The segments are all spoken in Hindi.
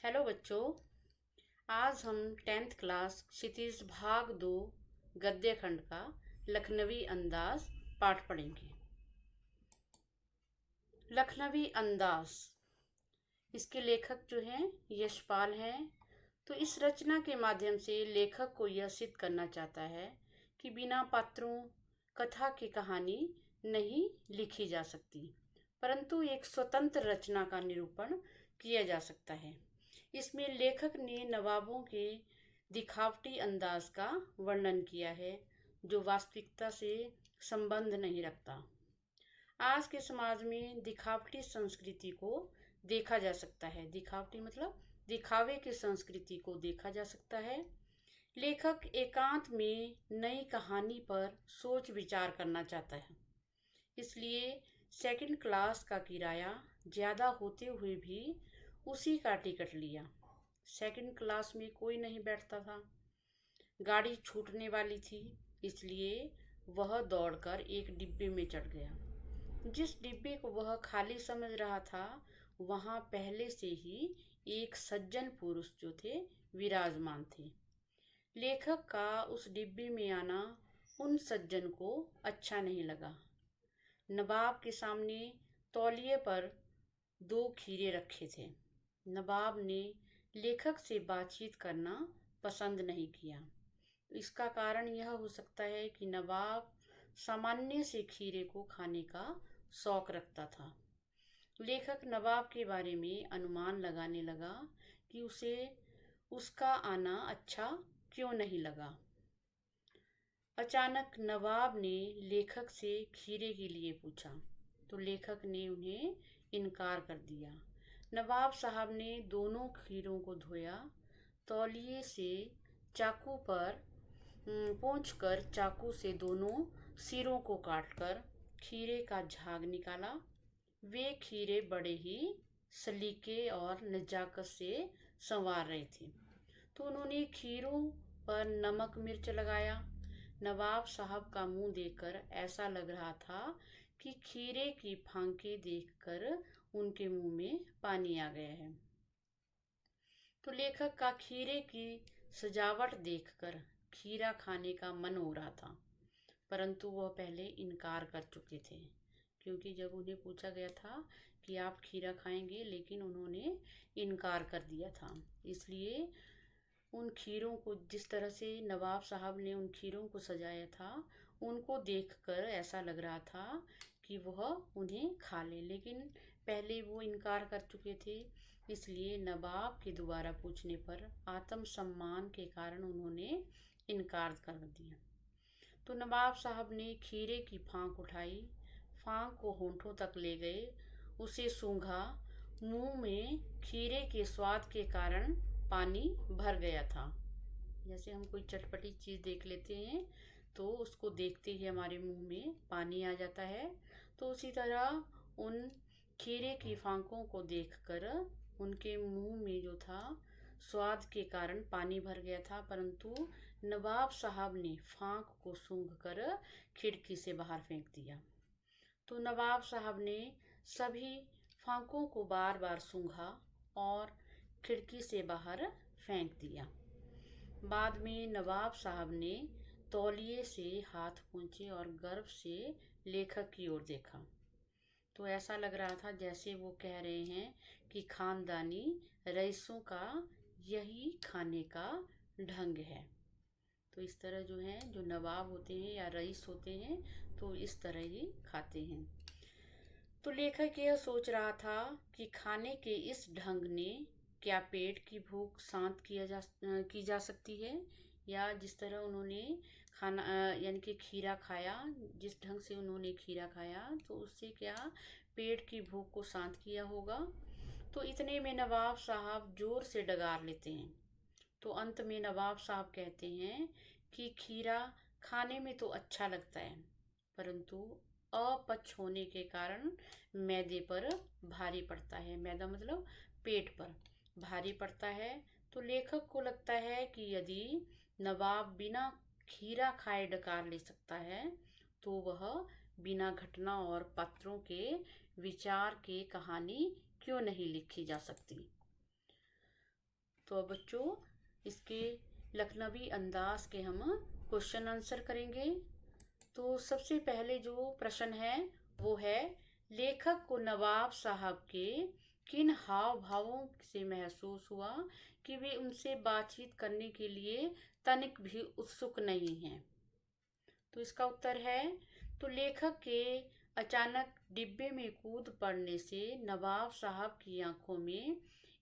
हेलो बच्चों। आज हम 10th क्लास क्षितिज भाग 2 गद्य खंड का लखनवी अंदाज पाठ पढ़ेंगे। लखनवी अंदाज, इसके लेखक जो हैं यशपाल हैं। तो इस रचना के माध्यम से लेखक को यह सिद्ध करना चाहता है कि बिना पात्रों कथा की कहानी नहीं लिखी जा सकती, परंतु एक स्वतंत्र रचना का निरूपण किया जा सकता है। इसमें लेखक ने नवाबों के दिखावटी अंदाज का वर्णन किया है जो वास्तविकता से संबंध नहीं रखता। आज के समाज में दिखावटी संस्कृति को देखा जा सकता है। दिखावटी मतलब दिखावे की संस्कृति को देखा जा सकता है। लेखक एकांत में नई कहानी पर सोच विचार करना चाहता है, इसलिए सेकंड क्लास का किराया ज़्यादा होते हुए भी उसी का टिकट लिया। सेकंड क्लास में कोई नहीं बैठता था, गाड़ी छूटने वाली थी, इसलिए वह दौड़कर एक डिब्बे में चढ़ गया। जिस डिब्बे को वह खाली समझ रहा था, वहाँ पहले से ही एक सज्जन पुरुष जो थे विराजमान थे। लेखक का उस डिब्बे में आना उन सज्जन को अच्छा नहीं लगा। नवाब के सामने तौलिए पर 2 खीरे रखे थे। नवाब ने लेखक से बातचीत करना पसंद नहीं किया। इसका कारण यह हो सकता है कि नवाब सामान्य से खीरे को खाने का शौक रखता था। लेखक नवाब के बारे में अनुमान लगाने लगा कि उसे उसका आना अच्छा क्यों नहीं लगा। अचानक नवाब ने लेखक से खीरे के लिए पूछा, तो लेखक ने उन्हें इनकार कर दिया। नवाब साहब ने दोनों खीरों को धोया, तौलिए से चाकू पर पोंछकर चाकू से दोनों सिरों को काटकर खीरे का झाग निकाला। वे खीरे बड़े ही सलीके और नजाकत से संवार रहे थे, तो उन्होंने खीरों पर नमक मिर्च लगाया। नवाब साहब का मुंह देखकर ऐसा लग रहा था कि खीरे की फांके देखकर उनके मुंह में पानी आ गया है। तो लेखक का खीरे की सजावट देखकर खीरा खाने का मन हो रहा था, परंतु वह पहले इनकार कर चुके थे, क्योंकि जब उन्हें पूछा गया था कि आप खीरा खाएंगे, लेकिन उन्होंने इनकार कर दिया था। इसलिए उन खीरों को, जिस तरह से नवाब साहब ने उन खीरों को सजाया था, उनको देखकर ऐसा लग रहा था कि वह उन्हें खा ले, लेकिन पहले वो इनकार कर चुके थे। इसलिए नवाब के दोबारा पूछने पर आत्मसम्मान के कारण उन्होंने इनकार कर दिया। तो नवाब साहब ने खीरे की फांक उठाई, फांक को होंठों तक ले गए, उसे सूंघा। मुंह में खीरे के स्वाद के कारण पानी भर गया था। जैसे हम कोई चटपटी चीज़ देख लेते हैं तो उसको देखते ही हमारे मुंह में पानी आ जाता है, तो उसी तरह उन खीरे की फांकों को देखकर उनके मुंह में जो था स्वाद के कारण पानी भर गया था, परंतु नवाब साहब ने फांक को सूंघकर खिड़की से बाहर फेंक दिया। तो नवाब साहब ने सभी फांकों को बार बार सूंघा और खिड़की से बाहर फेंक दिया। बाद में नवाब साहब ने तौलिए से हाथ पोंछे और गर्व से लेखक की ओर देखा, तो ऐसा लग रहा था जैसे वो कह रहे हैं कि खानदानी रईसों का यही खाने का ढंग है। तो इस तरह जो है, जो नवाब होते हैं या रईस होते हैं, तो इस तरह ही खाते हैं। तो लेखक यह सोच रहा था कि खाने के इस ढंग ने क्या पेट की भूख शांत की जा सकती है, या जिस तरह उन्होंने खाना यानी कि खीरा खाया, जिस ढंग से उन्होंने खीरा खाया, तो उससे क्या पेट की भूख को शांत किया होगा। तो इतने में नवाब साहब जोर से डगार लेते हैं। तो अंत में नवाब साहब कहते हैं कि खीरा खाने में तो अच्छा लगता है, परंतु अपच होने के कारण मैदे पर भारी पड़ता है। मैदा मतलब पेट पर भारी पड़ता है। तो लेखक को लगता है कि यदि नवाब बिना खीरा खाए डकार ले सकता है, तो वह बिना घटना और पात्रों के विचार के कहानी क्यों नहीं लिखी जा सकती। तो अब बच्चों इसके लखनवी अंदाज के हम क्वेश्चन आंसर करेंगे। तो सबसे पहले जो प्रश्न है वो है, लेखक को नवाब साहब के किन हाव भावों से महसूस हुआ कि वे उनसे बातचीत करने के लिए तनिक भी उत्सुक नहीं हैं। तो इसका उत्तर है, तो लेखक के अचानक डिब्बे में कूद पड़ने से नवाब साहब की आंखों में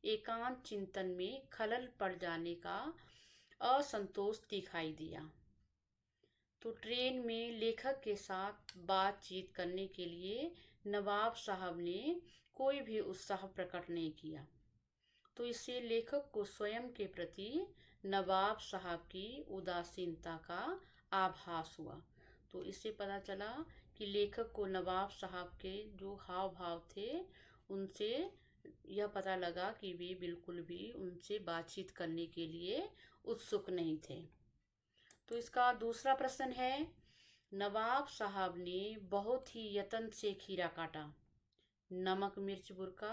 एकांत चिंतन में खलल पड़ जाने का असंतोष दिखाई दिया। तो ट्रेन में लेखक के साथ बातचीत करने के लिए नवाब साहब ने कोई भी उत्साह प्रकट नहीं किया। तो इससे लेखक को स्वयं के प्रति नवाब साहब की उदासीनता का आभास हुआ। तो इससे पता चला कि लेखक को नवाब साहब के जो हाव भाव थे उनसे यह पता लगा कि वे बिल्कुल भी उनसे बातचीत करने के लिए उत्सुक नहीं थे। तो इसका दूसरा प्रश्न है, नवाब साहब ने बहुत ही यत्न से खीरा काटा, नमक मिर्च बुरका,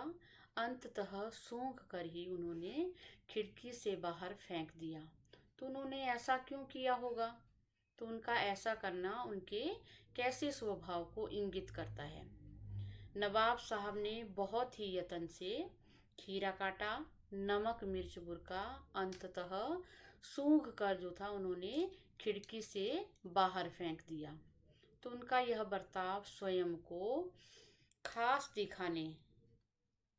अंततः सूंघ कर ही उन्होंने खिड़की से बाहर फेंक दिया। तो उन्होंने ऐसा क्यों किया होगा? तो उनका ऐसा करना उनके कैसे स्वभाव को इंगित करता है? नवाब साहब ने बहुत ही यत्न से खीरा काटा, नमक मिर्च बुरका, अंततः सूंघ कर जो था उन्होंने खिड़की से बाहर फेंक दिया। तो उनका यह बर्ताव स्वयं को खास दिखाने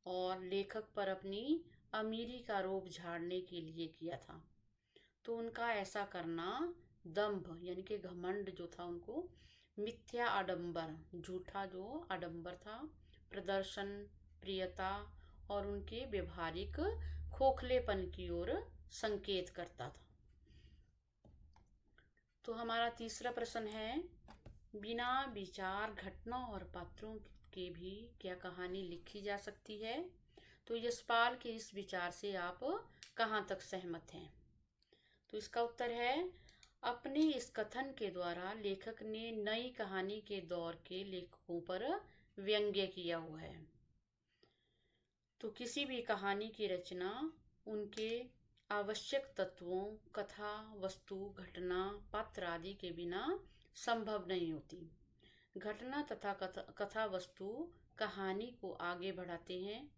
और लेखक पर अपनी अमीरी का रोब झाड़ने के लिए किया था। तो उनका ऐसा करना दंभ यानी कि घमंड जो था, उनको मिथ्या आडंबर, झूठा जो आडंबर था, प्रदर्शन प्रियता और उनके व्यवहारिक खोखलेपन की ओर संकेत करता था। तो हमारा तीसरा प्रश्न है, बिना विचार घटना और पात्रों के भी क्या कहानी लिखी जा सकती है? तो यशपाल के इस विचार से आप कहाँ तक सहमत हैं? तो इसका उत्तर है, अपने इस कथन के द्वारा लेखक ने नई कहानी के दौर के लेखकों पर व्यंग्य किया हुआ है। तो किसी भी कहानी की रचना उनके आवश्यक तत्वों, कथा, वस्तु, घटना, पात्र आदि के बिना संभव नहीं होती। घटना तथा कथा वस्तु कहानी को आगे बढ़ाते हैं,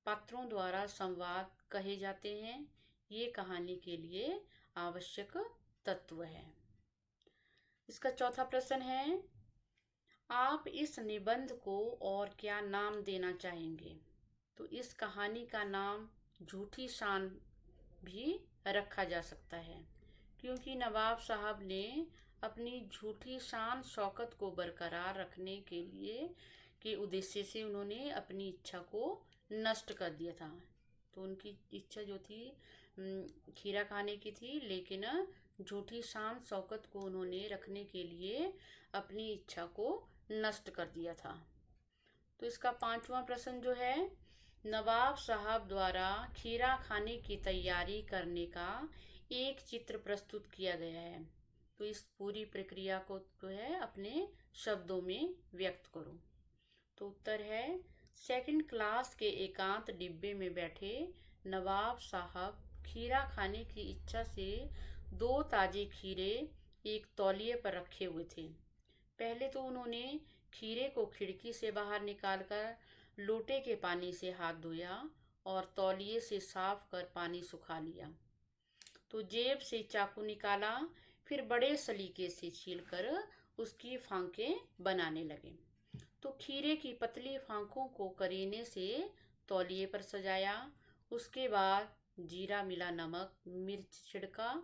पात्रों द्वारा संवाद कहे जाते हैं, ये कहानी के लिए आवश्यक तत्व है। इसका चौथा प्रश्न है, आप इस निबंध को और क्या नाम देना चाहेंगे? तो इस कहानी का नाम झूठी शान भी रखा जा सकता है, क्योंकि नवाब साहब ने अपनी झूठी शान शौकत को बरकरार रखने के लिए के उद्देश्य से उन्होंने अपनी इच्छा को नष्ट कर दिया था। तो उनकी इच्छा जो थी खीरा खाने की थी, लेकिन झूठी शान शौकत को उन्होंने रखने के लिए अपनी इच्छा को नष्ट कर दिया था। तो इसका पांचवा प्रश्न जो है, नवाब साहब द्वारा खीरा खाने की तैयारी करने का एक चित्र प्रस्तुत किया गया है। तो इस पूरी प्रक्रिया को जो है अपने शब्दों में व्यक्त करो। तो उत्तर है, सेकंड क्लास के एकांत डिब्बे में बैठे नवाब साहब खीरा खाने की इच्छा से 2 ताजे खीरे एक तौलिए पर रखे हुए थे। पहले तो उन्होंने खीरे को खिड़की से बाहर निकालकर लोटे के पानी से हाथ धोया और तौलिए से साफ कर पानी सुखा लिया। तो जेब से चाकू निकाला, फिर बड़े सलीके से छीलकर उसकी फांकें बनाने लगे। तो खीरे की पतली फांकों को करीने से तौलिए पर सजाया। उसके बाद जीरा मिला नमक मिर्च छिड़का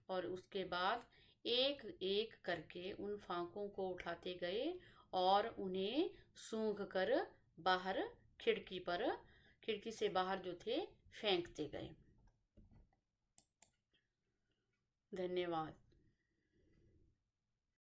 और उसके बाद एक एक करके उन फांकों को उठाते गए और उन्हें सूंघ कर बाहर खिड़की से बाहर जो थे फेंकते गए। धन्यवाद।